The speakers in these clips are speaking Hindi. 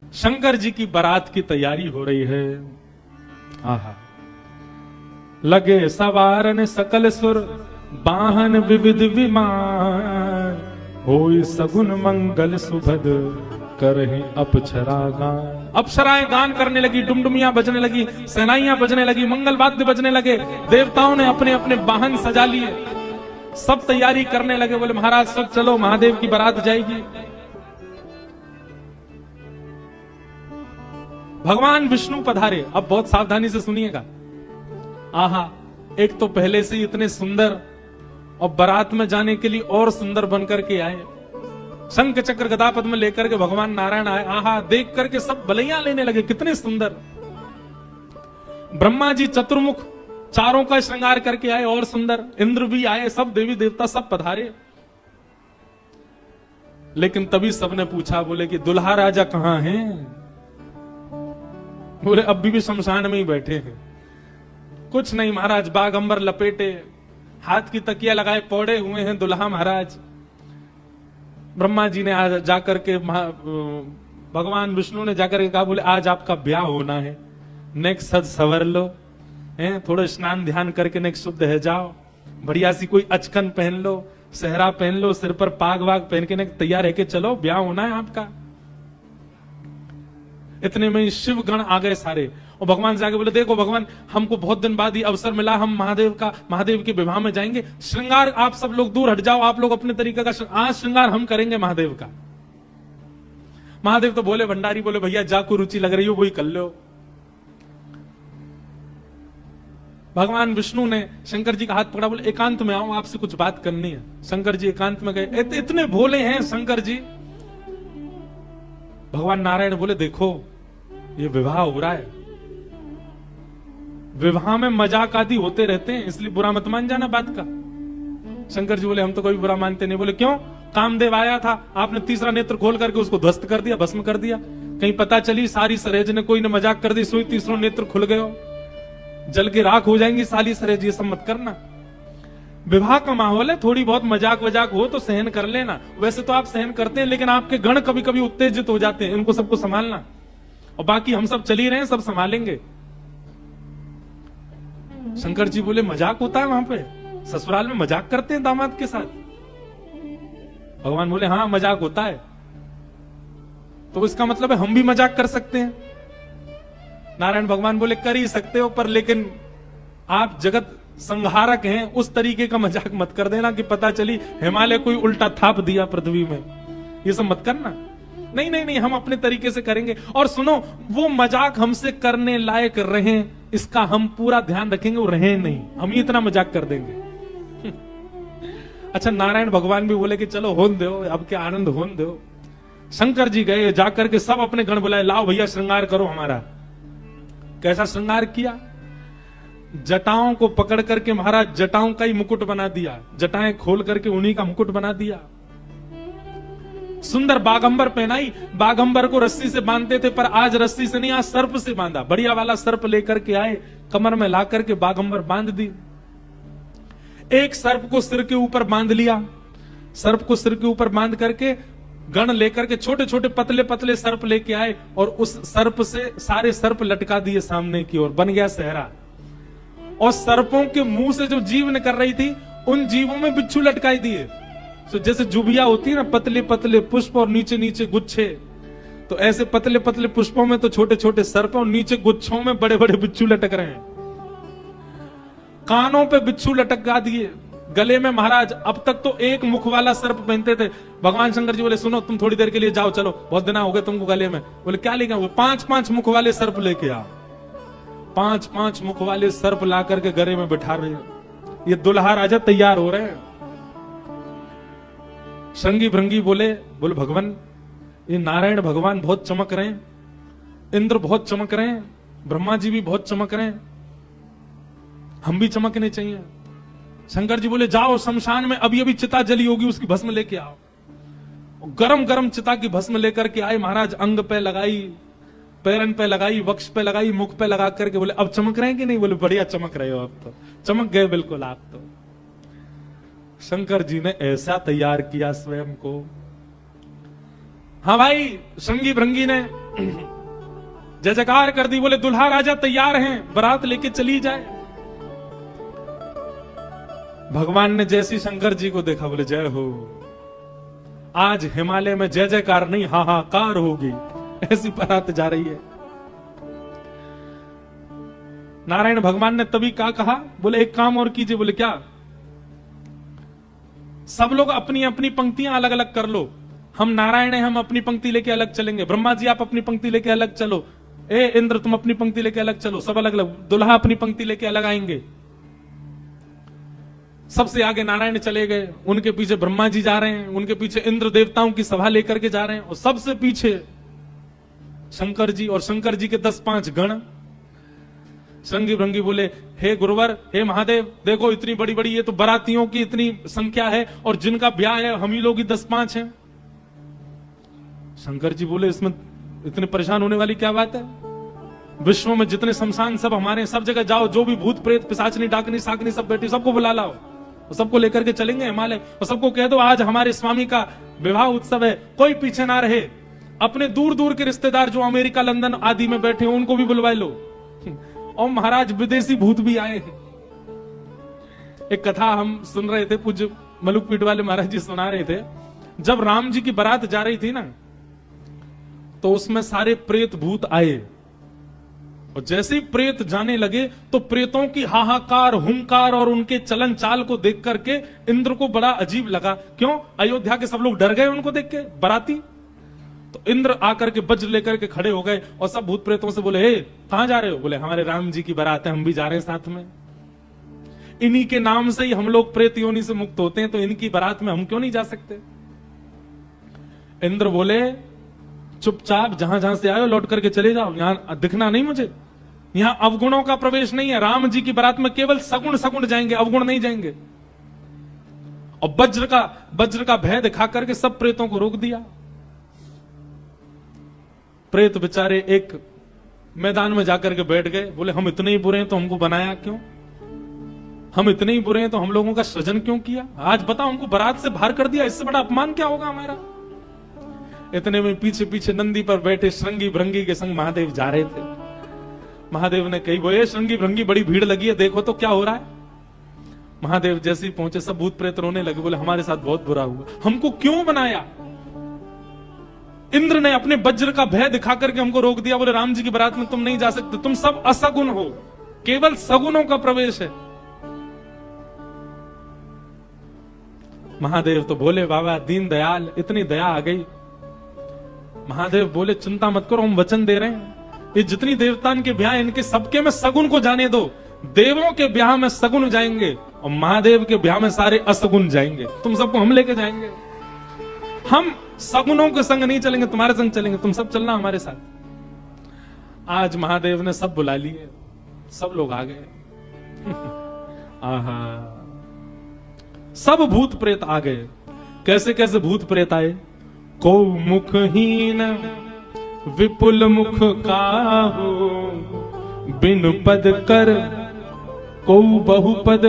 शंकर जी की बारात की तैयारी हो रही है। आहा, लगे सवारन सकल सुर वाहन विविध विमान, होई सगुन मंगल सुभद करहि अप्सरा गान। अप्सराएं गान करने लगी, डुमडुमियां बजने लगी, सेनाइयां बजने लगी, मंगल वाद्य बजने लगे। देवताओं ने अपने अपने वाहन सजा लिए, सब तैयारी करने लगे। बोले महाराज सब चलो, महादेव की बारात जाएगी। भगवान विष्णु पधारे। अब बहुत सावधानी से सुनिएगा। आहा, एक तो पहले से ही इतने सुंदर और बारात में जाने के लिए और सुंदर बनकर के आए। शंख चक्र गदा पद्म लेकर के भगवान नारायण आए। आहा, देख करके सब बलैया लेने लगे, कितने सुंदर। ब्रह्मा जी चतुर्मुख चारों का श्रृंगार करके आए, और सुंदर। इंद्र भी आए, सब देवी देवता सब पधारे। लेकिन तभी सबने पूछा, बोले कि दुल्हा राजा कहां हैं? बोले अब भी शमशान में ही बैठे हैं। कुछ नहीं महाराज, बाग अंबर लपेटे, हाथ की तकिया लगाए पौड़े हुए हैं दुल्हा महाराज। ब्रह्मा जी ने आज जाकर के भगवान विष्णु ने जाकर के कहा, बोले आज आपका ब्याह होना है, नेक सज सवर लो, हैं थोड़ा स्नान ध्यान करके नेक शुद्ध है जाओ, बढ़िया सी कोई अचकन पहन लो, सेहरा पहन लो, सिर पर पाग वाग पहन के नेक तैयार है के चलो, ब्याह होना है आपका। इतने में शिव गण आ गए सारे, और भगवान से आगे बोले, देखो भगवान, हमको बहुत दिन बाद ये अवसर मिला, हम महादेव के विवाह में जाएंगे। श्रृंगार आप सब लोग दूर हट जाओ, आप लोग अपने तरीके का आज श्रृंगार हम करेंगे महादेव का। महादेव तो बोले, भंडारी बोले, भैया जाको रुचि लग रही हो वही कर लो। भगवान विष्णु ने शंकर जी का हाथ पकड़ा, बोले एकांत में आओ, आपसे कुछ बात करनी है। शंकर जी एकांत में गए। इतने भोले हैं शंकर जी। भगवान नारायण बोले, देखो ये विवाह हो रहा है, विवाह में मजाक आदि होते रहते हैं, इसलिए बुरा मत मान जाना बात का। शंकर जी बोले, हम तो कोई बुरा मानते नहीं। बोले क्यों? कामदेव आया था, आपने तीसरा नेत्र खोल करके उसको ध्वस्त कर दिया, भस्म कर दिया। कहीं पता चली सारी सरेज ने कोई ने मजाक कर दी, सोई तीसरा नेत्र खुल गयो, जल के राख हो जाएंगी साली सरेज, ये सब मत करना। विवाह का माहौल है, थोड़ी बहुत मजाक वजाक हो तो सहन कर लेना। वैसे तो आप सहन करते हैं, लेकिन आपके गण कभी कभी उत्तेजित हो जाते हैं, इनको सबको संभालना। और बाकी हम सब चल ही रहे हैं, सब संभालेंगे। शंकर जी बोले, मजाक होता है वहां पे? ससुराल में मजाक करते हैं दामाद के साथ? भगवान बोले, हाँ मजाक होता है। तो इसका मतलब है हम भी मजाक कर सकते हैं? नारायण भगवान बोले, कर ही सकते हो, पर लेकिन आप जगत संहारक हैं, उस तरीके का मजाक मत कर देना कि पता चली हिमालय कोई उल्टा थाप दिया पृथ्वी में, ये सब मत करना। नहीं नहीं नहीं, हम अपने तरीके से करेंगे। और सुनो, वो मजाक हमसे करने लायक रहे, इसका हम पूरा ध्यान रखेंगे, वो रहे नहीं, हम ही इतना मजाक कर देंगे। अच्छा, नारायण भगवान भी बोले कि चलो होन दो, अब क्या आनंद होन दो। शंकर जी गए, जाकर के सब अपने गण बुलाए, लाओ भैया श्रृंगार करो हमारा। कैसा श्रृंगार किया? जटाओं को पकड़ करके महाराज जटाओं का ही मुकुट बना दिया, जटाएं खोल करके उन्हीं का मुकुट बना दिया। सुंदर बागंबर पहनाई। बागंबर को रस्सी से बांधते थे, पर आज रस्सी से नहीं, आज सर्प से बांधा। बढ़िया वाला सर्प लेकर के आए, कमर में ला करके बागंबर बांध दी। एक सर्प को सिर के ऊपर बांध लिया, सर्प को सिर के ऊपर बांध करके गण लेकर के छोटे छोटे पतले पतले सर्प लेके आए, और उस सर्प से सारे सर्प लटका दिए सामने की ओर, बन गया सेहरा। और सर्पों के मुंह से जो जीव निकल रही थी, उन जीवों में बिच्छू लटकाई दिए। तो जैसे जुबिया होती है ना, पतले पतले पुष्प और नीचे नीचे गुच्छे, तो ऐसे पतले पतले पुष्पों में तो छोटे छोटे सर्प, और नीचे गुच्छों में बड़े बड़े बिच्छू लटक रहे हैं। कानों पे बिच्छू लटका दिए, गले में महाराज अब तक तो एक मुख वाला सर्प पहनते थे। भगवान शंकर जी बोले, सुनो तुम थोड़ी देर के लिए जाओ, चलो बहुत दिन हो गए तुमको गले में। बोले क्या लेके आओ? 5-5 मुख वाले सर्प लेके आओ। 5-5 मुख वाले सर्प ला करके गले में बिठा रहे हैं। ये दुल्हा राजा तैयार हो रहे हैं। श्रृंगी भृंगी बोले भगवान, ये नारायण भगवान बहुत चमक रहे हैं, इंद्र बहुत चमक रहे हैं, ब्रह्मा जी भी बहुत चमक रहे हैं, हम भी चमकने चाहिए। शंकर जी बोले, जाओ शमशान में अभी अभी चिता जली होगी, उसकी भस्म लेके आओ। गरम गरम चिता की भस्म लेकर के आए महाराज, अंग पे लगाई, पैरन पे लगाई, वक्ष पे लगाई, मुख पे लगा करके बोले, अब चमक रहे हैं कि नहीं? बोले बढ़िया चमक रहे हो, अब तो चमक गए बिल्कुल आप तो। शंकर जी ने ऐसा तैयार किया स्वयं को। हाँ भाई, श्रृंगी भृंगी ने जय जयकार कर दी, बोले दुल्हा राजा तैयार हैं, बारात लेके चली जाए। भगवान ने जैसी शंकर जी को देखा, बोले जय हो, आज हिमालय में जय जयकार नहीं हाहाकार होगी, ऐसी बारात जा रही है। नारायण भगवान ने तभी क्या कहा, बोले एक काम और कीजिए। बोले क्या? सब लोग अपनी अपनी पंक्तियां अलग अलग कर लो, हम नारायण हैं, हम अपनी पंक्ति लेके अलग चलेंगे। ब्रह्मा जी आप अपनी पंक्ति लेके अलग चलो, ए इंद्र तुम अपनी पंक्ति लेके अलग चलो, सब अलग अलग। दुल्हा अपनी पंक्ति लेके अलग आएंगे। सबसे आगे नारायण चले गए, उनके पीछे ब्रह्मा जी जा रहे हैं, उनके पीछे इंद्र देवताओं की सभा लेकर के जा रहे हैं, और सबसे पीछे शंकर जी, और शंकर जी के 10-5 गण। संगी भृंगी बोले हे गुरुवर, हे महादेव, देखो इतनी बड़ी बड़ी ये तो बारातियों की इतनी संख्या है, और जिनका ब्याह है हम ही लोग ही 10-5 हैं। शंकर जी बोले इसमें इतने परेशान होने वाली क्या बात है? विश्व में जितने शमशान सब हमारे, सब जगह जाओ, जो भी भूत प्रेत पिशाचनी डाकनी साकनी सब बैठी, सबको बुला लाओ, सबको लेकर के चलेंगे हिमालय, और सबको कह दो आज हमारे स्वामी का विवाह उत्सव है, कोई पीछे ना रहे। अपने दूर दूर के रिश्तेदार जो अमेरिका लंदन आदि में बैठे हो उनको भी बुलवा लो। और महाराज विदेशी भूत भी आए हैं। एक कथा हम सुन रहे थे, पूज्य मलुकपीठ वाले महाराज जी सुना रहे थे। जब राम जी की बारात जा रही थी ना, तो उसमें सारे प्रेत भूत आए, और जैसे ही प्रेत जाने लगे तो प्रेतों की हाहाकार हुंकार और उनके चलन चाल को देख करके इंद्र को बड़ा अजीब लगा। क्यों? अयोध्या के सब लोग डर गए उनको देख के, बाराती। तो इंद्र आकर के वज्र लेकर के खड़े हो गए, और सब भूत प्रेतों से बोले हे कहां जा रहे हो? बोले हमारे राम जी की बारात है, हम भी जा रहे हैं साथ में। इन्हीं के नाम से ही हम लोग प्रेत योनि से मुक्त होते हैं, तो इनकी बारात में हम क्यों नहीं जा सकते? इंद्र बोले चुपचाप जहां जहां से आए लौट करके चले जाओ, यहां दिखना नहीं मुझे। यहां अवगुणों का प्रवेश नहीं है, राम जी की बारात में केवल सगुण सगुण जाएंगे, अवगुण नहीं जाएंगे। और वज्र का भय दिखा करके सब प्रेतों को रोक दिया। प्रेत बेचारे एक मैदान में जाकर के बैठ गए, बोले हम इतने ही बुरे हैं तो हमको बनाया क्यों? हम इतने ही बुरे हैं तो हम लोगों का सृजन क्यों किया? आज बताओ, हमको बारात से बाहर कर दिया, इससे बड़ा अपमान क्या होगा हमारा? इतने में पीछे पीछे नंदी पर बैठे श्रृंगी भृंगी के संग महादेव जा रहे थे। महादेव ने कही बोले श्रृंगी भृंगी बड़ी भीड़ लगी है, देखो तो क्या हो रहा है। महादेव जैसे ही पहुंचे सब भूत प्रेत रोने लगे, बोले हमारे साथ बहुत बुरा हुआ, हमको क्यों बनाया? इंद्र ने अपने वज्र का भय दिखा करके हमको रोक दिया, बोले राम जी की बारात में तुम नहीं जा सकते, तुम सब असगुण हो, केवल सगुणों का प्रवेश है। महादेव तो बोले बाबा दीन दयाल, इतनी दया आ गई। महादेव बोले चिंता मत करो, हम वचन दे रहे हैं, ये जितनी देवतान के ब्याह इनके सबके में सगुण को जाने दो। देवों के ब्याह में सगुण जाएंगे और महादेव के ब्याह में सारे असगुण जाएंगे, तुम सबको हम लेके जाएंगे। हम सगुणों के संग नहीं चलेंगे, तुम्हारे संग चलेंगे, तुम सब चलना हमारे साथ। आज महादेव ने सब बुला लिए, सब लोग आ गए। आहा, सब भूत प्रेत आ गए। कैसे कैसे भूत प्रेत आए? को मुखहीन विपुल मुख काहू, बिन पद कर को बहुपद,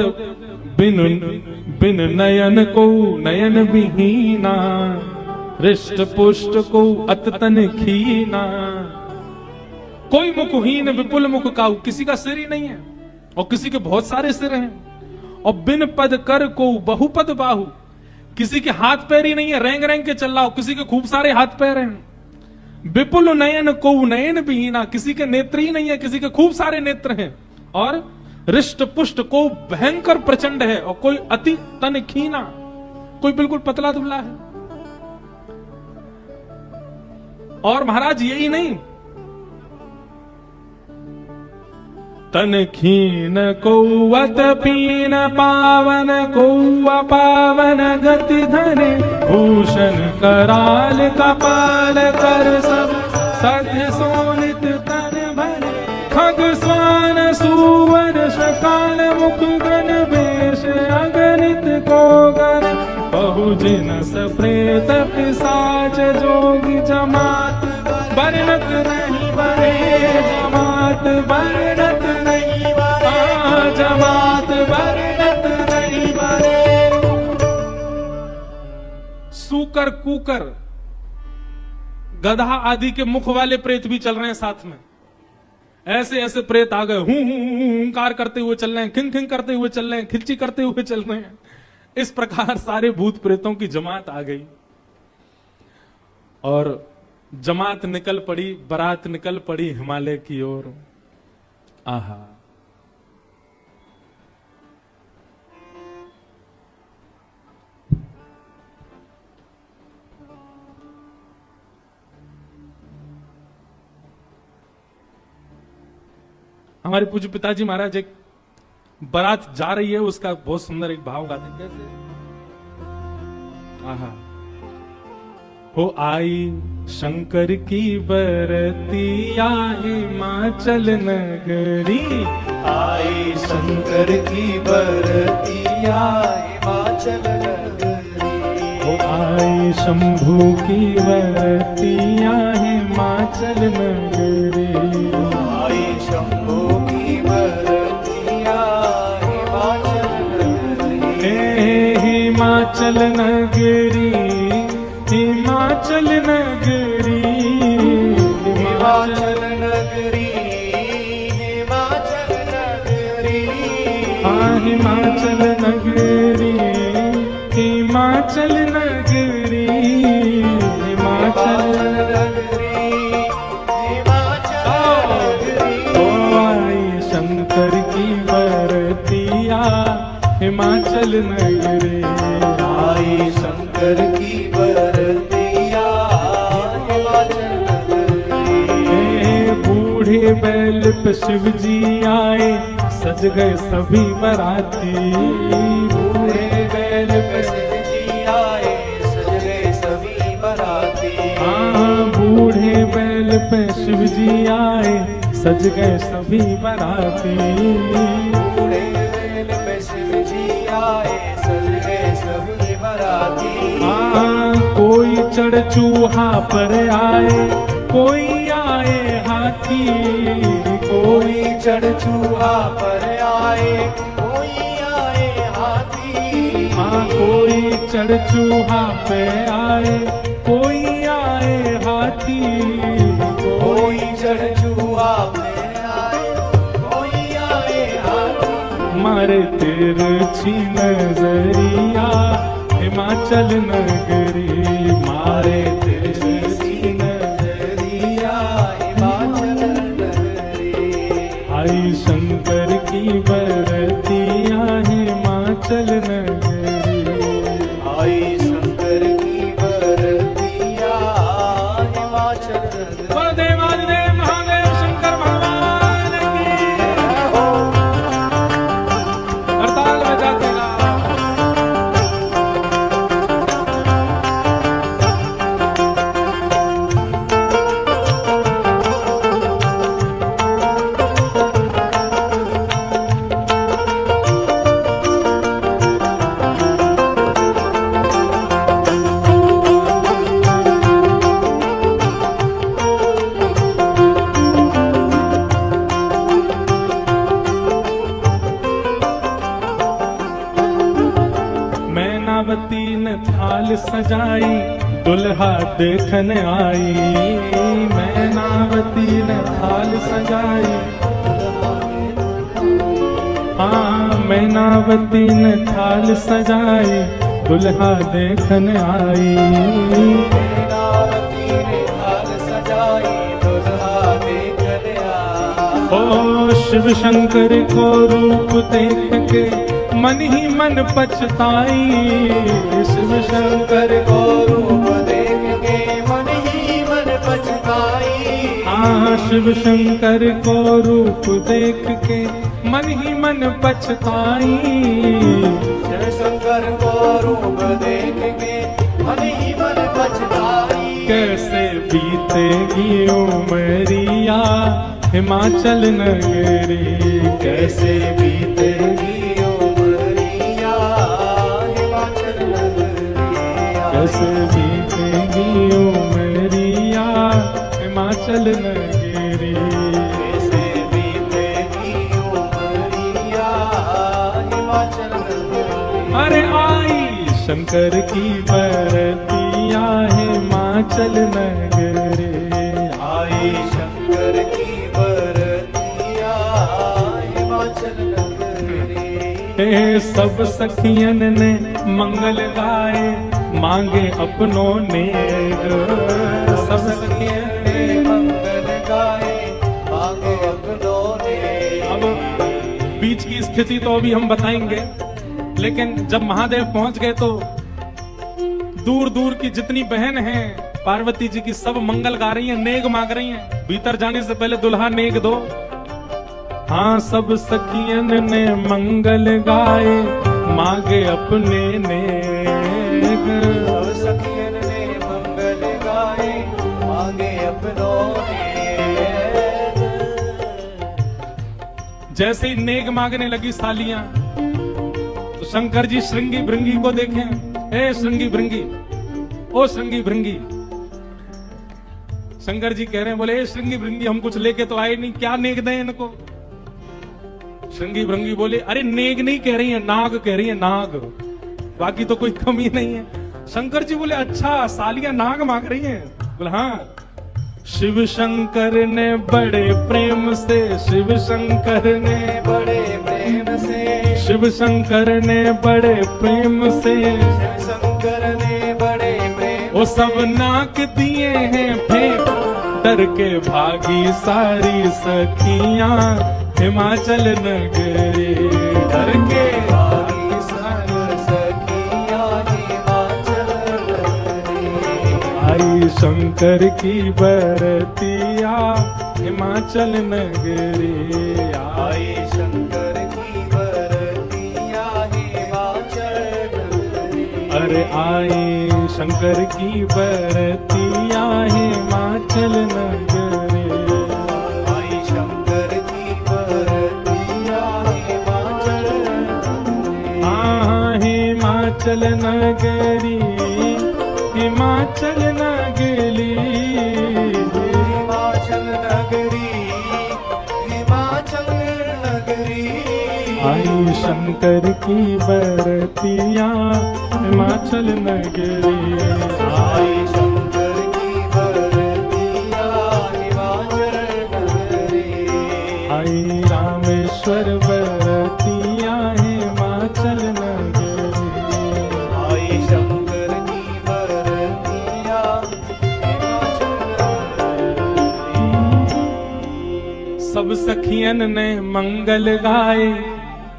बिन नयन को नयन विहीना, हृष्ट पुष्ट को अततन खीना। कोई मुखहीन विपुल मुख काहू, किसी का सिर ही नहीं है और किसी के बहुत सारे सिर हैं। और बिन पद कर को बहुपद बाहु, किसी के हाथ पैर ही नहीं है, रेंग रेंग के चल रहा हो, किसी के खूब सारे हाथ पैर हैं। विपुल नयन को नयन विहीना, किसी के नेत्र ही नहीं है, किसी के खूब सारे नेत्र हैं। और हृष्ट पुष्ट को भयंकर प्रचंड है, और कोई अति तन खीना, कोई बिल्कुल पतला दुबला है। और महाराज यही नहीं, तन खीन कौवत पीन पावन कौवा पावन गति धरे, भूषण कराल कपाल कर सब सत्य सोनित तन भरे, खग स्वान सुवर शकाल मुख गण वेश अगणित को गण, बहुजिन सप्रेत पिशाच जोगी जमात बरनत नहीं बने, जमात बरनत नहीं बने, जमात बरनत नहीं बने। सूकर कूकर गधा आदि के मुख वाले प्रेत भी चल रहे हैं साथ में। ऐसे ऐसे प्रेत आ गए, हुंकार करते हुए चल रहे हैं, खिंग खिंग करते हुए चल रहे हैं, खिंची करते हुए चल रहे हैं। इस प्रकार सारे भूत प्रेतों की जमात आ गई और जमात निकल पड़ी, बारात निकल पड़ी हिमालय की ओर। आहा, हमारे पूज्य पिताजी महाराज एक बारात जा रही है, उसका बहुत सुंदर एक भाव गाते हैं। कैसे? आहा, हो आई शंकर की बरतिया हिमाचल नगरी, आई शंकर की बरतिया हिमाचल नगरी। हो आई शंभू की बरतिया हिमाचल नगरी, आई शंभू की बरतिया हिमाचल नगरी। हिमाचल नगरी, हिमाचल नगरी, हिमाचल नगरी, हिमाचल नगरी। हाँ हिमाचल नगरी, हिमाचल नगरी, हिमाचल नगरी, हिमाचल नगरी। ओ आई शंकर की बरतिया हिमाचल नगरी, आई शंकर की बरतिया हिमाचल नगरी। बूढ़े बैल पे शिव जी आए, सज गए सभी बराती। बूढ़े बैल पे शिव जी आए, सज गए सभी बराती। हाँ बूढ़े बैल पे शिव जी आए, सज गए सभी बराती। बूढ़े बैल पे शिव जी आए, सज गए सभी बराती। हाँ कोई चढ़ चूहा पर आए, कोई आए हाथी। कोई चढ़ चूहा पर आए, कोई आए हाथी। हाँ कोई चढ़ चूहा पे आए, कोई आए हाथी। कोई चढ़ चूहा पे आए, कोई आए हाथी। मारे तिरछी नजरिया हिमाचल नगरी, मारे तिरछी नगरिया हिमाचल नगरी। आई शंकर की बरतिया हिमाचल नगरी, आई शंकर की बरतिया हिमाचल नगरी। बोलो देवाधिदेव महादेव शंकर भगवान की। हड़ताल बजाते रहो। मैनावती ने थाल सजाई, दुल्हा देखने आई। मैनावती ने थाल सजाई, हाँ मैनावती ने थाल सजाई, दुल्हा देखने आई। मैनावती ने थाल सजाई, दुल्हा देखने आई। ओ शिव शंकर को रूप देख के मन ही मन पछताई। शिव शंकर को रूप देख के मन ही मन पछताई। हाँ शिव शंकर को रूप देख के मन ही मन पछताई। शिव शंकर को रूप देख के मन ही मन पछताई। कैसे बीतेगी उमरिया हिमाचल नगरी, कैसे बीतेगी उमरिया हिमाचल नगरी। कैसे बीतेगी उमरिया हिमाचल नगरी। कैसे बीतेगी उमरिया हिमाचल नगरी। अरे आई शंकर की बरतिया हिमाचल नगरी, शंकर की बरतिया हिमाचल नगरी। सब सखियन ने मंगल गाए मांगे अपनों ने। सब सखियन ने मंगल गाए मांगे अपनों ने। अब बीच की स्थिति तो अभी हम बताएंगे, लेकिन जब महादेव पहुंच गए तो दूर दूर की जितनी बहन हैं पार्वती जी की सब मंगल गा रही हैं, नेग मांग रही हैं। भीतर जाने से पहले दुल्हा नेग दो। हाँ, सब सखियन ने मंगल गाए मांगे अपने नेग। सब सखियन ने मंगल गाए मांगे अपनों ने। जैसे ही नेग मांगने लगी सालियां तो शंकर जी श्रृंगी भृंगी को देखें। ए श्रृंगी भृंगी, ओ श्रृंगी भृंगी। शंकर जी कह रहे हैं, बोले ए श्रृंगी भृंगी, हम कुछ लेके तो आए नहीं, क्या नेग दें इनको। श्रृंगी भृंगी बोले, अरे नेग नहीं कह रही है, नाग कह रही है, नाग, बाकी तो कोई कमी नहीं है। शंकर जी बोले, अच्छा सालियां नाग मांग रही हैं। बोले हाँ। शिव शंकर ने बड़े प्रेम से, शिव शंकर ने बड़े प्रेम से, शिव शंकर ने बड़े प्रेम से, शिव शंकर ने बड़े प्रेम वो सब नाक दिए हैं फेंक, डर के भागी सारी सखियां हिमाचल नगरी। डर के भागी सारी सखियां हिमाचल नगरी। आई शंकर की बरतिया हिमाचल नगरी। आई शंकर की बरतिया हिमाचल नगरी। अरे आई शंकर की बरतिया हिमाचल नगरी। आई शंकर की बरतिया हिमाचल नगरी। हाँ, हिमाचल नगरी, हिमाचल नगरी, हिमाचल नगरी, हिमाचल नगरी। आई शंकर की बरतिया हिमाचल नगरी। आई शंकर की बरतिया हिमाचल नगरी। आई रामेश्वर बरतिया हिमाचल नगरी। आई शंकर की बरतिया हिमाचल नगरी। सब सखियन ने मंगल गाए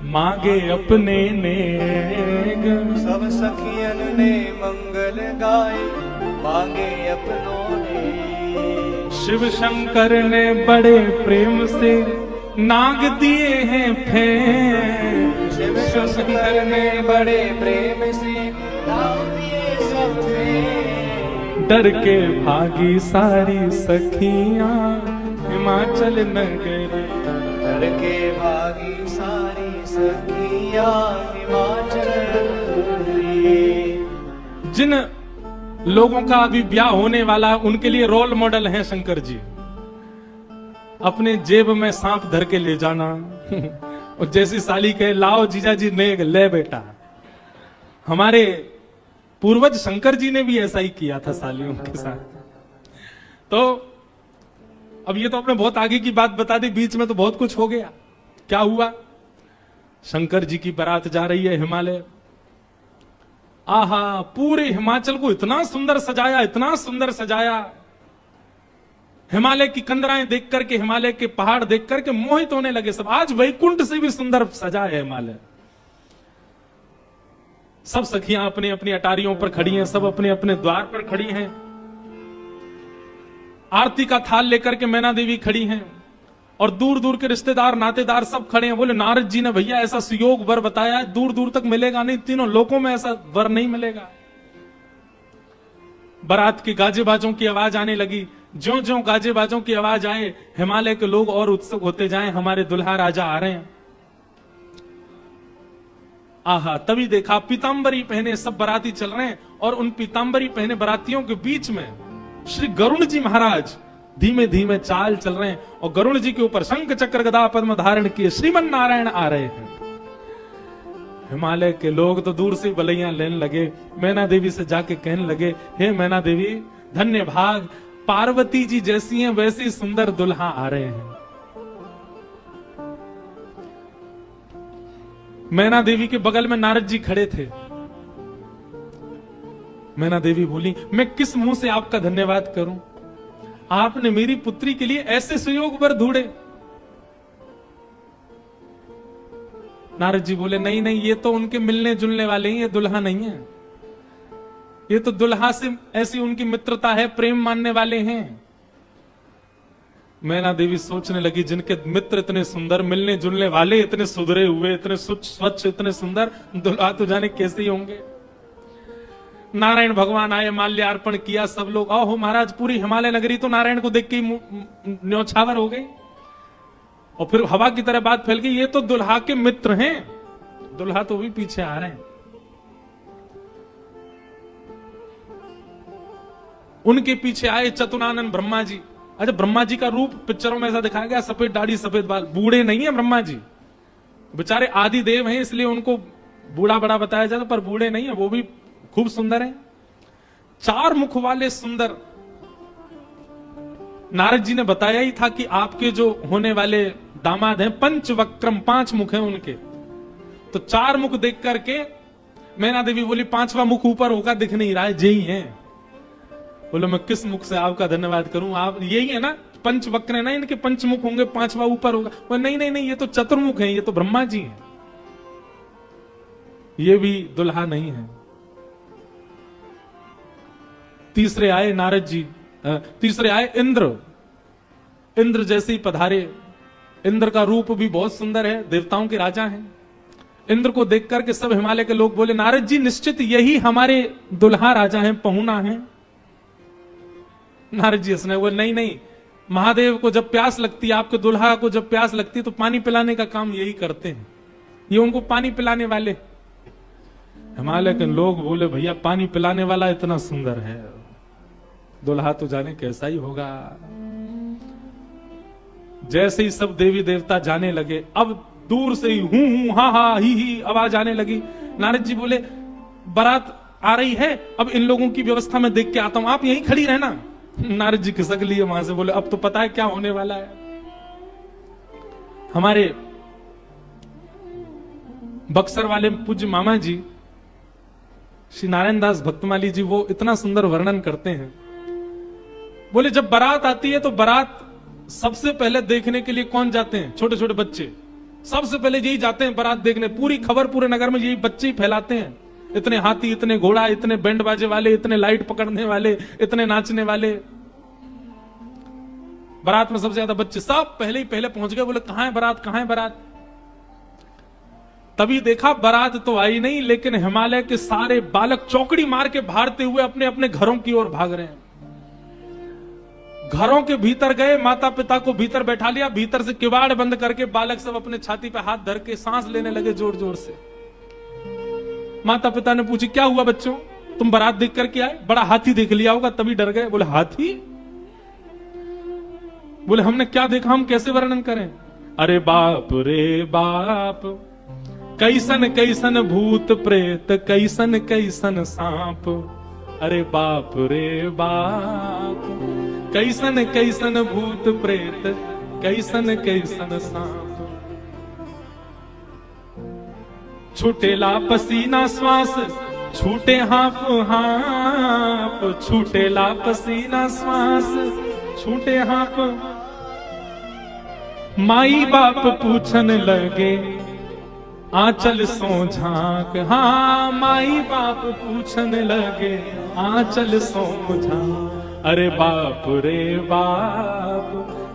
मांगे अपने नेग। सब सखियन ने मंगल गाए मांगे अपनों ने। शिव शंकर ने बड़े प्रेम से नाग दिए हैं फेंक। शिव शंकर ने बड़े प्रेम से नाग दिए सब फेंक। डर के भागी सारी सखियां हिमाचल नगरी। डर के भागी सारी सखियां हिमाचल नगरी। जिन लोगों का अभी ब्याह होने वाला उनके लिए रोल मॉडल हैं शंकर जी। अपने जेब में सांप धर के ले जाना और जैसी साली कहे लाओ जीजा जी नेग ले बेटा। हमारे पूर्वज शंकर जी ने भी ऐसा ही किया था सालियों के साथ। तो अब ये तो आपने बहुत आगे की बात बता दी, बीच में तो बहुत कुछ हो गया। क्या हुआ? शंकर जी की बारात जा रही है हिमालय। आहा, पूरे हिमाचल को इतना सुंदर सजाया, इतना सुंदर सजाया। हिमालय की कंदराएं देख करके, हिमालय के पहाड़ देख करके मोहित होने लगे सब। आज वैकुंठ से भी सुंदर सजा है हिमालय। सब सखियां अपनी अपनी अटारियों पर खड़ी हैं, सब अपने अपने द्वार पर खड़ी हैं। आरती का थाल लेकर के मैना देवी खड़ी हैं और दूर दूर के रिश्तेदार नातेदार सब खड़े हैं। बोले नारद जी ने भैया ऐसा सुयोग वर बताया है, दूर दूर तक मिलेगा नहीं, तीनों लोकों में ऐसा वर नहीं मिलेगा। बारात की गाजे बाजों की आवाज आने लगी। ज्यों ज्यों गाजे बाजों की आवाज आए, हिमालय के लोग और उत्सुक होते जाएं, हमारे दुल्हा राजा आ रहे हैं। आहा, तभी देखा पीतांबरी पहने सब बाराती चल रहे हैं और उन पीतांबरी पहने बारातियों के बीच में श्री गरुण जी महाराज धीमे धीमे चाल चल रहे हैं और गरुण जी के ऊपर शंख चक्र गदा पद्म धारण किए श्रीमन नारायण आ रहे हैं। हिमालय के लोग तो दूर से बलैया लेने लगे। मैना देवी से जाके कहने लगे, हे मैना देवी, धन्य भाग, पार्वती जी जैसी हैं वैसे सुंदर दुल्हा आ रहे हैं। मैना देवी के बगल में नारद जी खड़े थे। मैना देवी बोली, मैं किस मुंह से आपका धन्यवाद करूं, आपने मेरी पुत्री के लिए ऐसे सुयोग वर ढूंढे। नारद जी बोले, नहीं नहीं, ये तो उनके मिलने जुलने वाले हैं, ये दुल्हा नहीं है। ये तो दुल्हा से ऐसी उनकी मित्रता है, प्रेम मानने वाले हैं। मैना देवी सोचने लगी, जिनके मित्र इतने सुंदर, मिलने जुलने वाले इतने सुधरे हुए, इतने स्वच्छ, इतने सुंदर, दुल्हा तो जाने कैसे ही होंगे। नारायण भगवान आए, माल्यार्पण किया, सब लोग, ओहो महाराज, पूरी हिमालय नगरी तो नारायण को देख के न्योछावर हो गई। और फिर हवा की तरह बात फैल गई, ये तो दुल्हा के मित्र हैं। दुल्हा तो भी पीछे आ रहे हैं। उनके पीछे आए चतुरानंद ब्रह्मा जी। अच्छा, ब्रह्मा जी का रूप पिक्चरों में ऐसा दिखाया गया, सफेद दाढ़ी सफेद बाल, बूढ़े नहीं है ब्रह्मा जी, बेचारे आदि देव हैं, इसलिए उनको बूढ़ा बड़ा बताया जाता, पर बूढ़े नहीं है, वो भी खूब सुंदर हैं। 4 मुख वाले सुंदर। नारद जी ने बताया ही था कि आपके जो होने वाले दामाद हैं पंचवक्रम, 5 मुख हैं उनके। तो 4 मुख देख करके मैना देवी बोली, 5वां मुख ऊपर होगा, दिख नहीं रहा है, यही है। बोलो, मैं किस मुख से आपका धन्यवाद करूं, आप यही है ना, पंचवक्र है ना, इनके पंचमुख होंगे, 5वां ऊपर होगा। बोले, नहीं नहीं नहीं, ये तो चतुर्मुख है, ये तो ब्रह्मा जी हैं, ये भी दुल्हा नहीं है। तीसरे आए नारद जी, तीसरे आए इंद्र। इंद्र जैसे ही पधारे। इंद्र का रूप भी बहुत सुंदर है, देवताओं के राजा हैं। इंद्र को देख करके सब हिमालय के लोग बोले, नारद जी निश्चित यही हमारे दुल्हा राजा हैं, पहुना हैं। नारद जी हंसने बोले, नहीं नहीं, महादेव को जब प्यास लगती है, आपके दुल्हा को जब प्यास लगती है तो पानी पिलाने का काम यही करते हैं, ये उनको पानी पिलाने वाले। हिमालय के लोग बोले, भैया पानी पिलाने वाला इतना सुंदर है, दुल्हा तो जाने कैसा ही होगा। जैसे ही सब देवी देवता जाने लगे, अब दूर से ही हूं हा हा ही आवाज आने लगी। नारद जी बोले, बारात आ रही है, अब इन लोगों की व्यवस्था में देख के आता हूं, आप यहीं खड़ी रहना। नारद जी खिसक लिए वहां से, बोले, अब तो पता है क्या होने वाला है। हमारे बक्सर वाले पूज्य मामा जी श्री नारायण दास भक्तमाली जी, वो इतना सुंदर वर्णन करते हैं। बोले, जब बारात आती है तो बारात सबसे पहले देखने के लिए कौन जाते हैं? छोटे छोटे बच्चे सबसे पहले यही जाते हैं बारात देखने। पूरी खबर पूरे नगर में यही बच्चे ही फैलाते हैं। इतने हाथी, इतने घोड़ा, इतने बैंड बाजे वाले, इतने लाइट पकड़ने वाले, इतने नाचने वाले। बारात में सबसे ज्यादा बच्चे, सब पहले ही पहले पहुंच गए। बोले, कहां है बारात, कहां है बारात? तभी देखा बारात तो आई नहीं, लेकिन हिमालय के सारे बालक चौकड़ी मार के भागते हुए अपने अपने घरों की ओर भाग रहे हैं। घरों के भीतर गए, माता पिता को भीतर बैठा लिया, भीतर से किवाड़ बंद करके बालक सब अपने छाती पे हाथ धर के सांस लेने लगे जोर जोर से। माता पिता ने पूछी, क्या हुआ बच्चों, तुम बारात देख करके आए? बड़ा हाथी देख लिया होगा तभी डर गए। बोले, हाथी? बोले, हमने क्या देखा, हम कैसे वर्णन करें? अरे बाप रे बाप, कैसन कैसन भूत प्रेत, कैसन कैसन सांप। अरे बाप रे बाप, कैसन कैसन भूत प्रेत, कैसन कैसन सांप। छूटेला पसीना श्वास, छूटे हाफ हाफ, छूटेला पसीना श्वास, छूटे हाफ। माई बाप पूछन लगे, आंचल सो झांक। हाँ, माई बाप पूछन लगे, आंचल सो झांक। अरे बाप रे बाप,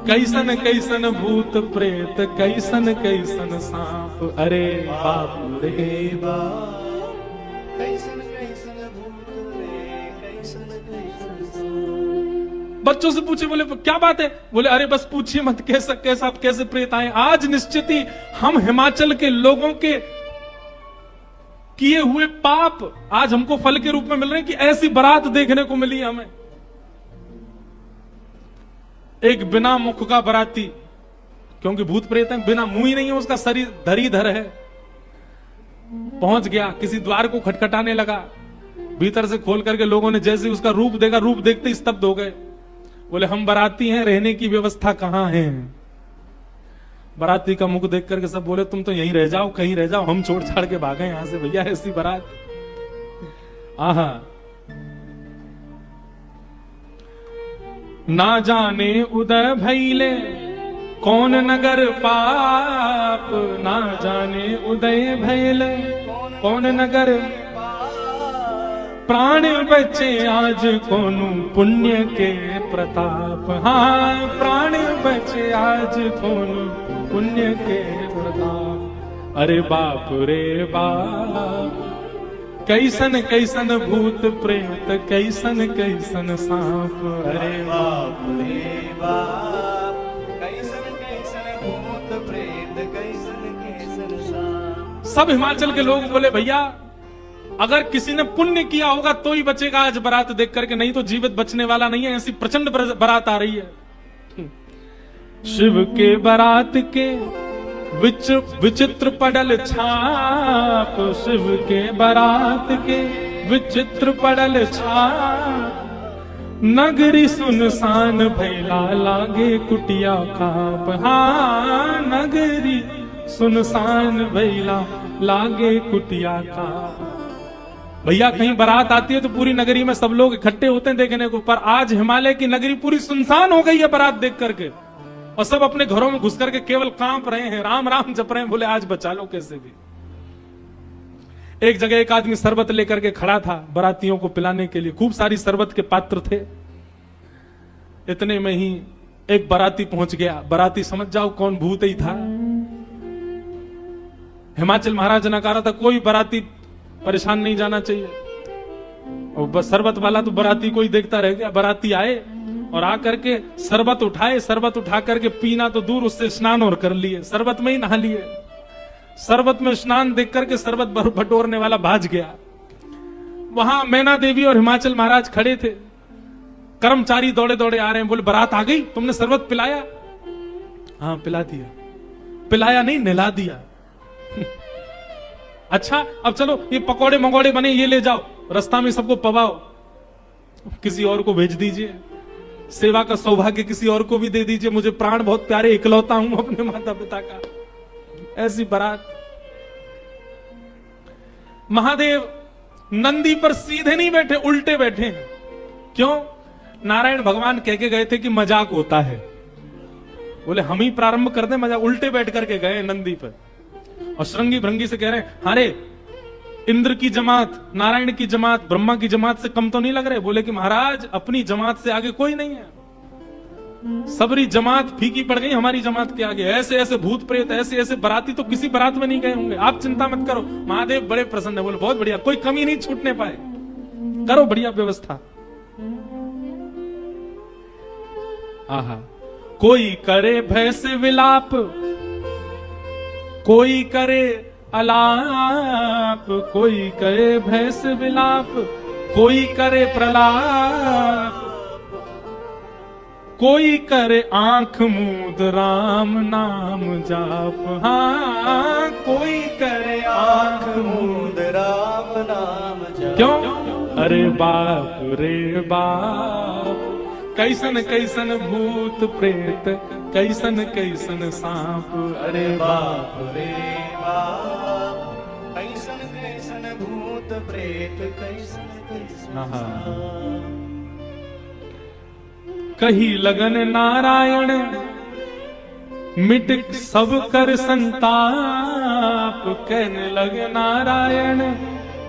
कैसन कैसन भूत प्रेत, कैसन कैसन सांप। अरे बाप रे बाप, कैसन कैसन भूत प्रेत, कैसन कैसन सांप। बच्चों से पूछे, बोले क्या बात है? बोले, अरे बस पूछिए मत, कैसा आप कैसे प्रेत आए। आज निश्चित ही हम हिमाचल के लोगों के किए हुए पाप आज हमको फल के रूप में मिल रहे हैं कि ऐसी बारात देखने को मिली हमें। एक बिना मुख का बराती, क्योंकि भूत प्रेत है, बिना मुंह ही नहीं है, उसका शरीर धरीधर है, पहुंच गया, किसी द्वार को खटखटाने लगा। भीतर से खोल करके लोगों ने जैसे उसका रूप देखा, रूप देखते ही स्तब्ध हो गए। बोले हम बाराती हैं, रहने की व्यवस्था कहां है? बाराती का मुख देख करके सब बोले तुम तो यहीं रह जाओ, कहीं रह जाओ, हम छोड़ छाड़ के भागे यहां से भैया, ऐसी बारात। आहा, ना जाने उदय भैले कौन नगर पाप, ना जाने उदय भैले कौन नगर, प्राण बचे आज कोनु पुण्य के प्रताप। हाँ, प्राण बचे आज कोनु पुण्य के प्रताप। अरे बाप रे बाप, कैसन कैसन भूत प्रेत, कैसन कैसन सांप। अरे बाप रे बाप, कैसन कैसन भूत प्रेत, कैसन कैसन सांप। सब हिमाचल के लोग बोले भैया अगर किसी ने पुण्य किया होगा तो ही बचेगा आज बारात देख करके, नहीं तो जीवित बचने वाला नहीं है। ऐसी प्रचंड बारात आ रही है। शिव के बारात के विचित्र पड़ल छाप, शिव के बारात के विचित्र पड़ल छाप। नगरी सुनसान भैला लागे कुटिया काप। हाँ, नगरी सुनसान भैला लागे कुटिया काप। भैया कहीं बारात आती है तो पूरी नगरी में सब लोग इकट्ठे होते हैं देखने को, पर आज हिमालय की नगरी पूरी सुनसान हो गई है बारात देख करके, और सब अपने घरों में घुस करके केवल कांप रहे हैं, राम राम जप रहे हैं, बोले आज बचा लो कैसे भी। एक जगह एक आदमी शरबत लेकर के खड़ा था बारातियों को पिलाने के लिए, खूब सारी शरबत के पात्र थे। इतने में ही एक बाराती पहुंच गया। बाराती समझ जाओ कौन भूत ही था। हिमाचल महाराज ने कहा था कोई बाराती परेशान नहीं जाना चाहिए, और बस शरबत वाला तो बाराती को ही देखता रह गया। बाराती आए और आकर के शरबत उठाए, शरबत उठा करके पीना तो दूर, उससे स्नान और कर लिए, शरबत में ही नहा लिए। शरबत में स्नान देख करके शरबत बटोरने वाला भाज गया। वहां मैना देवी और हिमाचल महाराज खड़े थे। कर्मचारी दौड़े दौड़े आ रहे हैं, बोले बारात आ गई, तुमने शरबत पिलाया? हाँ पिला दिया। पिलाया नहीं, नहला दिया। अच्छा अब चलो ये पकोड़े मकोड़े बने ये ले जाओ, रास्ता में सबको पवाओ, किसी और को भेज दीजिए, सेवा का सौभाग्य किसी और को भी दे दीजिए, मुझे प्राण बहुत प्यारे, इकलौता हूं अपने माता पिता का। ऐसी बारात। महादेव नंदी पर सीधे नहीं बैठे, उल्टे बैठे हैं। क्यों? नारायण भगवान कह के गए थे कि मजाक होता है, बोले हम ही प्रारंभ कर दें मजाक। उल्टे बैठ करके गए नंदी पर और श्रृंगी भृंगी से कह रहे हैं अरे इंद्र की जमात, नारायण की जमात, ब्रह्मा की जमात से कम तो नहीं लग रहे? बोले कि महाराज अपनी जमात से आगे कोई नहीं है, सबरी जमात फीकी पड़ गई हमारी जमात के आगे। ऐसे ऐसे भूत प्रेत, ऐसे ऐसे बाराती तो किसी बारात में नहीं गए होंगे, आप चिंता मत करो। महादेव बड़े प्रसन्न है, बोले बहुत बढ़िया, कोई कमी नहीं छूटने पाए, करो बढ़िया व्यवस्था। आहा, कोई करे भय से विलाप, कोई करे अलाप, कोई करे भय से विलाप, कोई करे प्रलाप, कोई करे आंख मूंद राम नाम जाप। हाँ, कोई करे आंख मूंद राम नाम जाप। क्यों? अरे बाप रे बाप, कैसन कैसन भूत प्रेत, कैसन कैसन सांप। अरे बाप रे बाप, कैसन कैसन भूत प्रेत, कैसन कैसन सांप। कही लगन नारायण मिट सब कर संताप, कहने लगे नारायण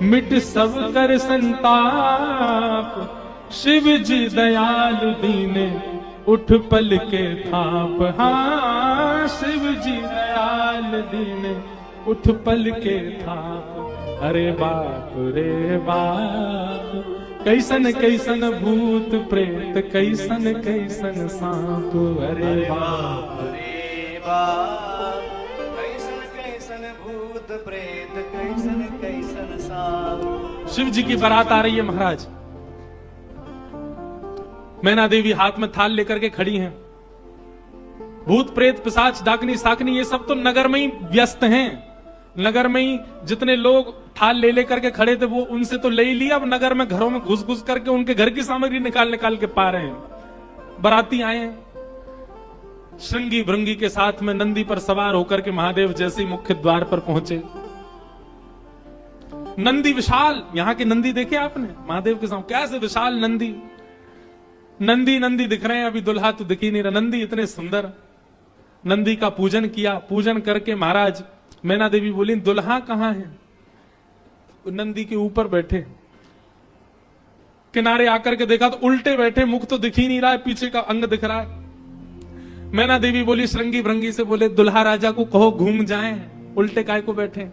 मिट सब कर संताप। शिव जी दयाल दीने उठ पल के थाप। हाँ, शिव जी दयाल दीने उठ पल के थाप। अरे बाप रे बाप, कैसन कैसन भूत प्रेत, कैसन कैसन सांप। अरे बाप रे बाप, कैसन कैसन भूत प्रेत, कैसन कैसन सांप। शिव जी की बारात आ रही है महाराज। मैना देवी हाथ में थाल लेकर के खड़ी हैं। भूत प्रेत पिशाच डाकनी साकनी ये सब तो नगर में ही व्यस्त हैं। नगर में ही जितने लोग थाल ले लेकर के खड़े थे वो उनसे तो ले ही लिया, अब नगर में घरों में घुस घुस करके उनके घर की सामग्री निकाल निकाल के पा रहे हैं। बाराती आए हैं, श्रृंगी भृंगी के साथ में नंदी पर सवार होकर के महादेव जैसे ही मुख्य द्वार पर पहुंचे, नंदी विशाल, यहां के नंदी देखे आपने महादेव के सामने कैसे विशाल नंदी, नंदी नंदी दिख रहे हैं, अभी दुल्हा तो दिख ही नहीं रहा, नंदी इतने सुंदर। नंदी का पूजन किया, पूजन करके महाराज मैना देवी बोली दुल्हा कहां है? नंदी के ऊपर बैठे, किनारे आकर के देखा तो उल्टे बैठे, मुख तो दिख ही नहीं रहा है, पीछे का अंग दिख रहा है। मैना देवी बोली श्रृंगी भृंगी से, बोले दुल्हा राजा को कहो घूम जाएं, उल्टे काय को बैठे।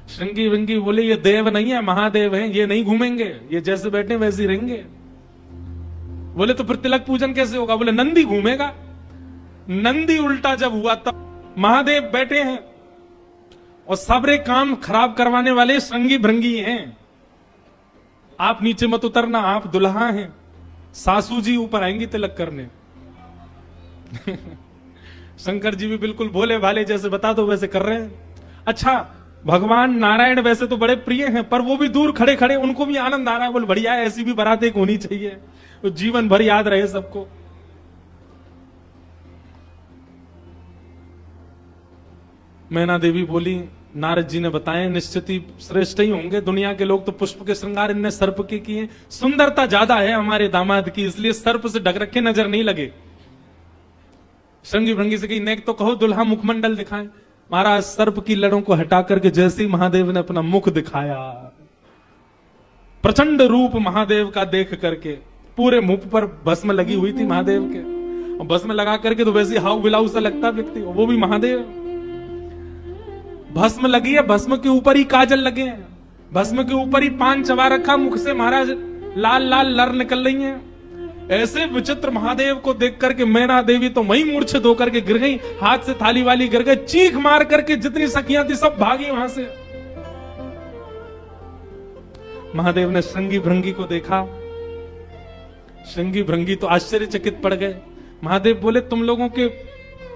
श्रृंगी भृंगी बोले ये देव नहीं है, महादेव है, ये नहीं घूमेंगे, ये जैसे बैठे वैसे ही रहेंगे। बोले तो फिर तिलक पूजन कैसे होगा? बोले नंदी घूमेगा। नंदी उल्टा जब हुआ तब महादेव बैठे हैं और सबरे काम खराब करवाने वाले श्रृंगी भृंगी हैं। आप नीचे मत उतरना, आप दुल्हा हैं, सासू जी ऊपर आएंगी तिलक करने। शंकर जी भी बिल्कुल भोले भाले, जैसे बता दो वैसे कर रहे हैं। अच्छा, भगवान नारायण वैसे तो बड़े प्रिय हैं, पर वो भी दूर खड़े खड़े उनको भी आनंद आ रहा है, बोले बढ़िया है, ऐसी भी बारात एक होनी चाहिए, तो जीवन भर याद रहे सबको। मैना देवी बोली नारद जी ने बताया निश्चित ही श्रेष्ठ ही होंगे, दुनिया के लोग तो पुष्प के श्रृंगार इनने सर्प के किए, सुंदरता ज्यादा है हमारे दामाद की, इसलिए सर्प से ढक रखे नजर नहीं लगे। श्रृंगी भृंगी से कही नेक तो कहो दुल्हा मुखमंडल दिखाएं। महाराज सर्प की लड़ों को हटा करके जैसे ही महादेव ने अपना मुख दिखाया, प्रचंड रूप महादेव का देख करके, पूरे मुख पर भस्म लगी हुई थी महादेव के, और भस्म लगा करके तो वैसे हाउ बिलाऊ सा लगता व्यक्ति, वो भी महादेव। भस्म लगी है, भस्म के ऊपर ही काजल लगे हैं, भस्म के ऊपर ही पान चबा रखा, मुख से महाराज लाल लाल लर निकल रही हैं। ऐसे विचित्र महादेव को देख करके मैना देवी तो वहीं मूर्छित होकर के गिर गई, हाथ से थाली वाली गिर गई, चीख मार करके जितनी सखियां थी सब भागी वहां से। महादेव ने श्रृंगी भृंगी को देखा, श्रृंगी भृंगी तो आश्चर्यचकित पड़ गए। महादेव बोले तुम लोगों के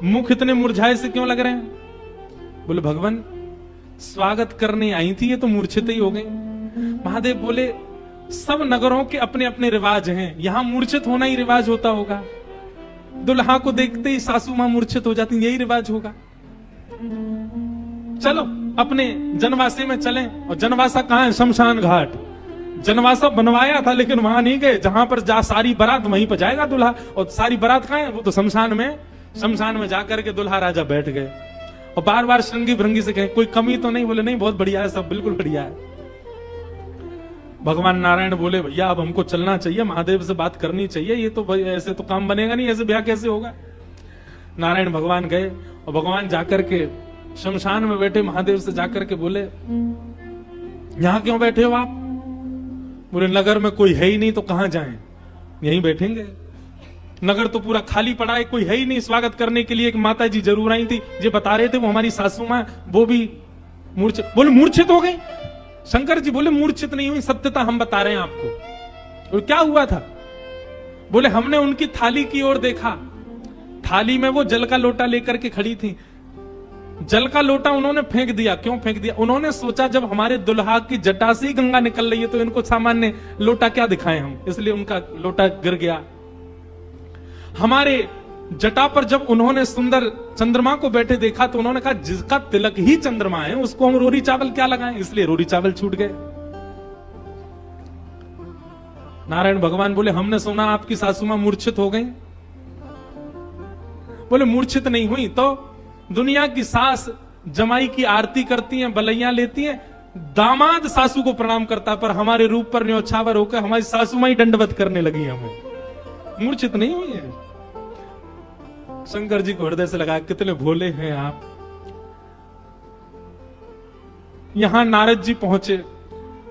मुख इतने मुरझाए से क्यों लग रहे हैं? बोले भगवान स्वागत करने आई थी, ये तो मूर्छित ही हो गई। महादेव बोले सब नगरों के अपने अपने रिवाज हैं, यहां मूर्छित होना ही रिवाज होता होगा, दुल्हा को देखते ही सासू मां मूर्छित हो जाती, यही रिवाज होगा। चलो अपने जनवासे में चलें। और जनवासा कहां है? शमशान घाट। जनवासा बनवाया था लेकिन वहां नहीं गए, जहां पर जा सारी बारात वहीं पर जाएगा दुल्हा, और सारी बारात कहां है? वो तो शमशान में। शमशान में जाकर के दुल्हा राजा बैठ गए और बार बार श्रृंगी भृंगी से कहे कोई कमी तो नहीं? बोले नहीं, बहुत बढ़िया है, सब बिल्कुल बढ़िया है। भगवान नारायण बोले भैया अब हमको चलना चाहिए, महादेव से बात करनी चाहिए, ये तो ऐसे तो काम बनेगा नहीं, ऐसे ब्याह कैसे होगा। नारायण भगवान गए और भगवान जाकर के शमशान में बैठे महादेव से जाकर के बोले यहां क्यों बैठे हो आप? बोले नगर में कोई है ही नहीं तो कहां जाएं, यहीं बैठेंगे। नगर तो पूरा खाली पड़ा है, कोई है ही नहीं स्वागत करने के लिए। एक माता जी जरूर आई थी, ये बता रहे थे, वो हमारी सासू मां, वो भी मूर्छित। बोले मूर्छित हो गई? शंकर जी बोले मूर्छित नहीं हुई, सत्यता हम बता रहे हैं आपको। और क्या हुआ था? बोले हमने उनकी थाली की ओर देखा, थाली में वो जल का लोटा लेकर के खड़ी थी, जल का लोटा उन्होंने फेंक दिया। क्यों फेंक दिया? उन्होंने सोचा जब हमारे दुल्हा की जटा से ही गंगा निकल रही है तो इनको सामान्य लोटा क्या दिखाएं हम, इसलिए उनका लोटा गिर गया। हमारे जटा पर जब उन्होंने सुंदर चंद्रमा को बैठे देखा तो उन्होंने कहा जिसका तिलक ही चंद्रमा है उसको हम रोरी चावल क्या लगाएं, इसलिए रोरी चावल छूट गए। नारायण भगवान बोले हमने सुना आपकी सासू मां मूर्छित हो गई। बोले मूर्छित नहीं हुई तो दुनिया की सास जमाई की आरती करती हैं, बलैया लेती हैं, दामाद सासू को प्रणाम करता, पर हमारे रूप पर न्योछावर होकर हमारी सासू मां ही दंडवत करने लगी, हमें मूर्छित नहीं हुई है। शंकर जी को हृदय से लगा कितने भोले हैं आप। यहां नारद जी पहुंचे।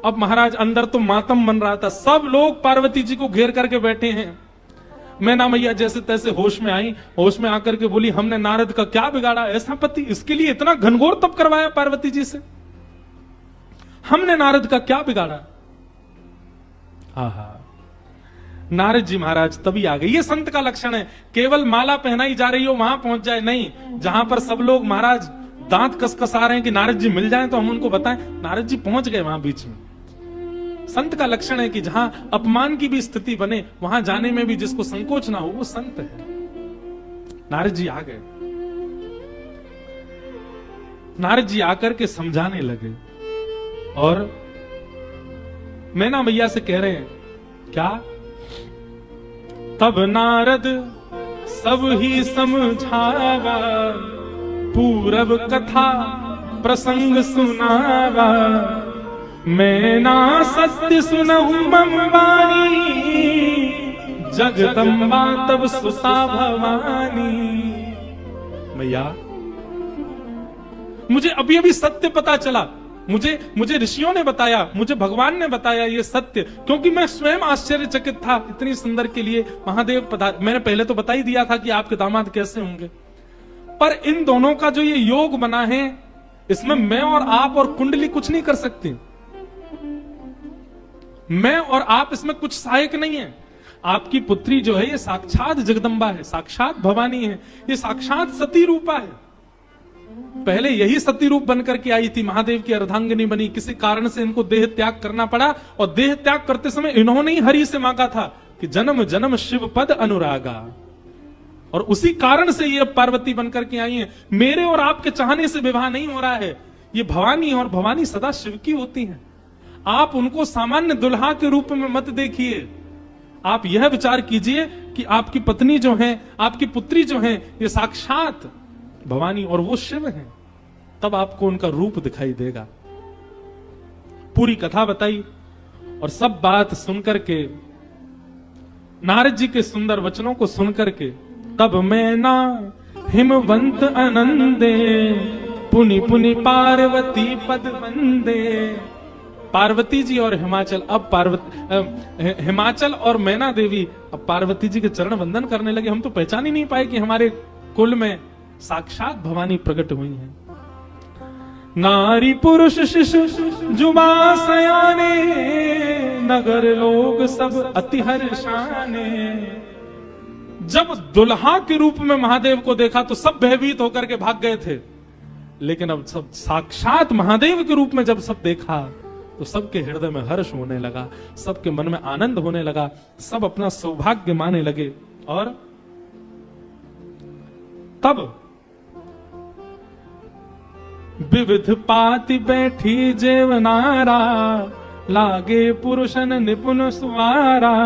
अब महाराज अंदर तो मातम बन रहा था, सब लोग पार्वती जी को घेर करके बैठे हैं। मैना मैया जैसे तैसे होश में आई, होश में आकर के बोली हमने नारद का क्या बिगाड़ा, ऐसा पति, इसके लिए इतना घनघोर तप करवाया पार्वती जी से, हमने नारद का क्या बिगाड़ा। आहा, नारद जी महाराज तभी आ गए। ये संत का लक्षण है, केवल माला पहनाई जा रही हो वहां पहुंच जाए नहीं, जहां पर सब लोग महाराज दांत कसकसा रहे हैं कि नारद जी मिल जाएं तो हम उनको बताएं, नारद जी पहुंच गए वहां बीच में। संत का लक्षण है कि जहां अपमान की भी स्थिति बने वहां जाने में भी जिसको संकोच ना हो वो संत है। नारद जी आ गए। नारद जी आकर के समझाने लगे और मैना मैया से कह रहे हैं क्या? तब नारद सब ही समझावा, पूरब कथा प्रसंग सुनावा, मैना सत्य सुनहु मम वाणी, जगदम्बा तब सुता भवानी। मैया मुझे अभी अभी सत्य पता चला, मुझे ऋषियों ने बताया, मुझे भगवान ने बताया ये सत्य, क्योंकि मैं स्वयं आश्चर्यचकित था। इतनी सुंदर के लिए महादेव पधारे। मैंने पहले तो बता ही दिया था कि आपके दामाद कैसे होंगे, पर इन दोनों का जो ये योग बना है इसमें मैं और आप और कुंडली कुछ नहीं कर सकती। मैं और आप इसमें कुछ सहायक नहीं है। आपकी पुत्री जो है ये साक्षात जगदम्बा है, साक्षात भवानी है, ये साक्षात सती रूपा है। पहले यही सती रूप बनकर के आई थी, महादेव की अर्धांगिनी बनी। किसी कारण से इनको देह त्याग करना पड़ा और देह त्याग करते समय इन्होंने ही हरि से मांगा था कि जन्म जन्म शिव पद अनुरागा, और उसी कारण से ये पार्वती बनकर के आई है। मेरे और आपके चाहने से विवाह नहीं हो रहा है, ये भवानी, और भवानी सदा शिव की होती है। आप उनको सामान्य दुल्हा के रूप में मत देखिए। आप यह विचार कीजिए कि आपकी पत्नी जो है, आपकी पुत्री जो है, ये साक्षात भवानी और वो शिव हैं। तब आपको उनका रूप दिखाई देगा। पूरी कथा बताई और सब बात सुनकर के, नारद जी के सुंदर वचनों को सुनकर के, तब मैना हिमवंत आनंदे, पुनि पुनि पार्वती पद वंदे। पार्वती जी और हिमाचल, अब हिमाचल और मैना देवी अब पार्वती जी के चरण वंदन करने लगे। हम तो पहचान ही नहीं पाए कि हमारे कुल में साक्षात भवानी प्रकट हुई हैं। नारी पुरुष शिशु जुबा सयाने, नगर लोग सब अति हर्षाने। जब दुल्हा के रूप में महादेव को देखा तो सब भयभीत होकर के भाग गए थे, लेकिन अब सब साक्षात महादेव के रूप में जब सब देखा तो सबके हृदय में हर्ष होने लगा, सबके मन में आनंद होने लगा, सब अपना सौभाग्य माने लगे। और तब विविध पाति बैठी जेवनारा, लागे पुरुषन निपुण सुवारा,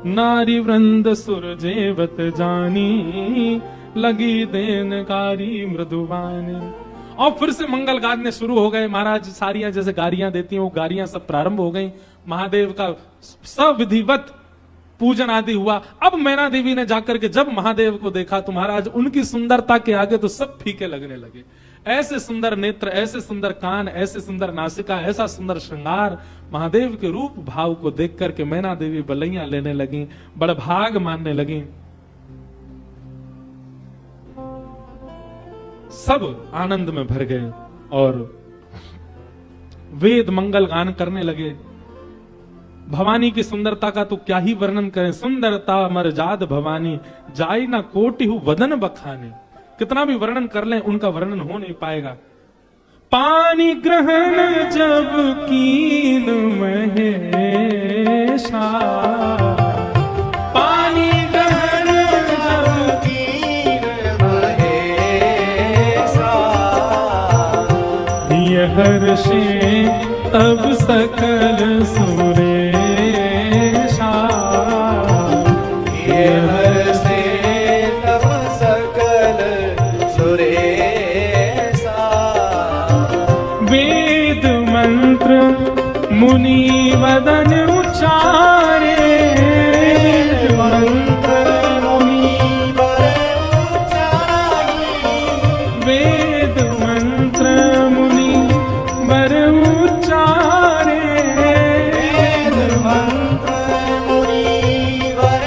नारी वृंद सुर जेवत जानी, लगी देनकारी मृदुवानी। और फिर से मंगल गाने शुरू हो गए। महाराज सारियां जैसे गारियां देती हैं वो गारियां सब प्रारंभ हो गई। महादेव का सविधिवत पूजन आदि हुआ। अब मैना देवी ने जाकर के जब महादेव को देखा तो महाराज उनकी सुंदरता के आगे तो सब फीके लगने लगे। ऐसे सुंदर नेत्र, ऐसे सुंदर कान, ऐसे सुंदर नासिका, ऐसा सुंदर श्रृंगार, महादेव के रूप भाव को देख करके मैना देवी बलैया लेने लगी, बड़भाग मानने लगी। सब आनंद में भर गए और वेद मंगल गान करने लगे। भवानी की सुंदरता का तो क्या ही वर्णन करें। सुंदरता मरजाद भवानी, जाई ना कोटिहु वदन बखाने। कितना भी वर्णन कर लें उनका वर्णन हो नहीं पाएगा। पानी ग्रहण जब कीन महेशा, पानी ग्रहण जब कीन महेशा, यह हर्षे तब सकल सुरेशा, यह हर्षे तब सकल सुरेशा। वेद मंत्र मुनि वदन उच्चारे, मंत्र मुनि वदन उच्चारे, वेद मंत्र मुनि वर उच्चारे, वेद मंत्र मुनि वर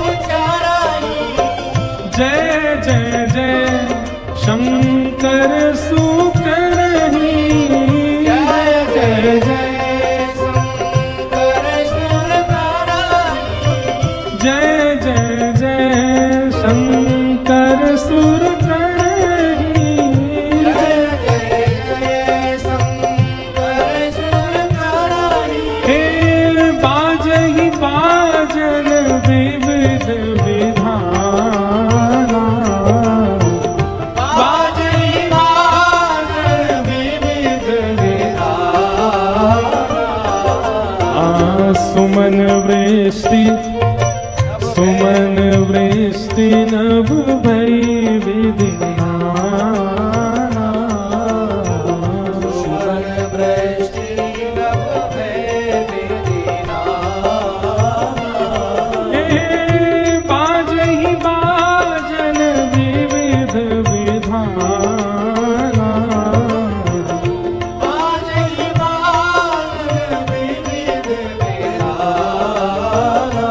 उच्चारे। जय जय जय शंकर सुकरहि, जय जय जय शंकर सुरता, वृष्टि सुमन वृष्टि नभ भई विधिना सुमन वृष्टि नभ भई विधिना बाजहि बाजन विविध विधाना बाजहि बाजन विविध विधाना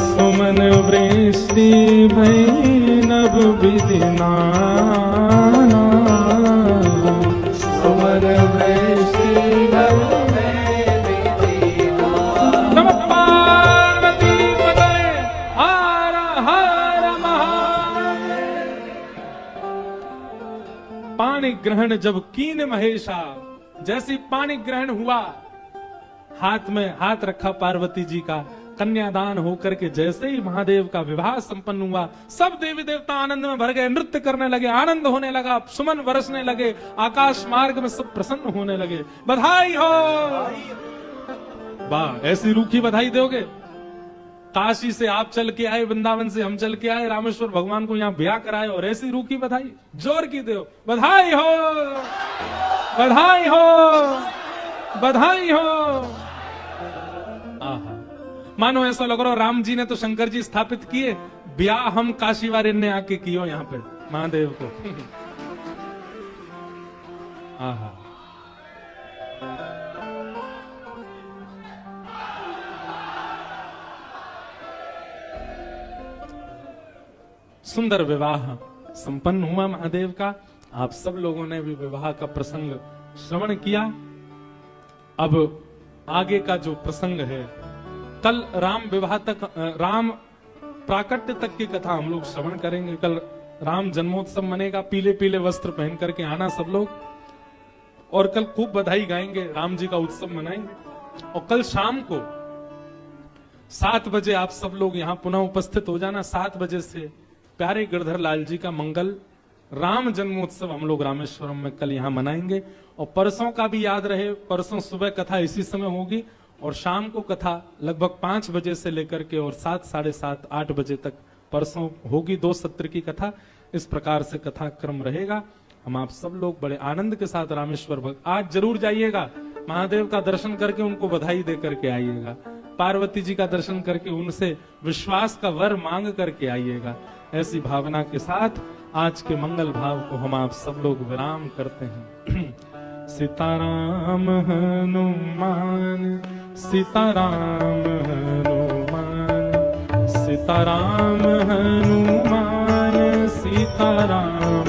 सुमन वृष्टि भई नभ विधिना सुमन वृष्टि नभ भई विधिना नमः पार्वती पतये हर हर महादेव। पाणी ग्रहण जब कीन महेशा, जैसी पाणी ग्रहण हुआ, हाथ में हाथ रखा पार्वती जी का, कन्यादान होकर के जैसे ही महादेव का विवाह संपन्न हुआ, सब देवी देवता आनंद में भर गए, नृत्य करने लगे, आनंद होने लगा, सुमन बरसने लगे, आकाश मार्ग में सब प्रसन्न होने लगे। बधाई हो। वाह, ऐसी रूखी बधाई दोगे? काशी से आप चल के आए, वृंदावन से हम चल के आए, रामेश्वर भगवान को यहाँ ब्याह कराए और ऐसी रूखी बधाई जोर की दो। बधाई हो, बधाई हो, बधाई हो। आहा, मानो ऐसा लग रहा हो राम जी ने तो शंकर जी स्थापित किए, ब्याह हम काशी वाले ने आके कियो यहाँ पे महादेव को। आहा, सुंदर विवाह संपन्न हुआ महादेव का। आप सब लोगों ने भी विवाह का प्रसंग श्रवण किया। अब आगे का जो प्रसंग है, कल राम विवाह तक, राम प्राकट्य तक की कथा हम लोग श्रवण करेंगे। कल राम जन्मोत्सव मनेगा, पीले पीले वस्त्र पहन करके आना सब लोग, और कल खूब बधाई गाएंगे, राम जी का उत्सव मनाएंगे। और कल शाम को 7 बजे आप सब लोग यहाँ पुनः उपस्थित हो जाना। 7 बजे से प्यारे गिरधर लाल जी का मंगल राम जन्मोत्सव हम लोग रामेश्वरम में कल यहाँ मनाएंगे। और परसों का भी याद रहे, परसों सुबह कथा इसी समय होगी और शाम को कथा लगभग 5 बजे से लेकर के और 7, साढ़े 7, 8 बजे तक परसों होगी। 2 सत्र की कथा, इस प्रकार से कथा क्रम रहेगा। हम आप सब लोग बड़े आनंद के साथ रामेश्वर आज जरूर जाइएगा, महादेव का दर्शन करके उनको बधाई दे करके आइएगा, पार्वती जी का दर्शन करके उनसे विश्वास का वर मांग करके आइएगा। ऐसी भावना के साथ आज के मंगल भाव को हम आप सब लोग विराम करते हैं। सीताराम हनुमान, सीताराम हनुमान, सीताराम हनुमान, सीताराम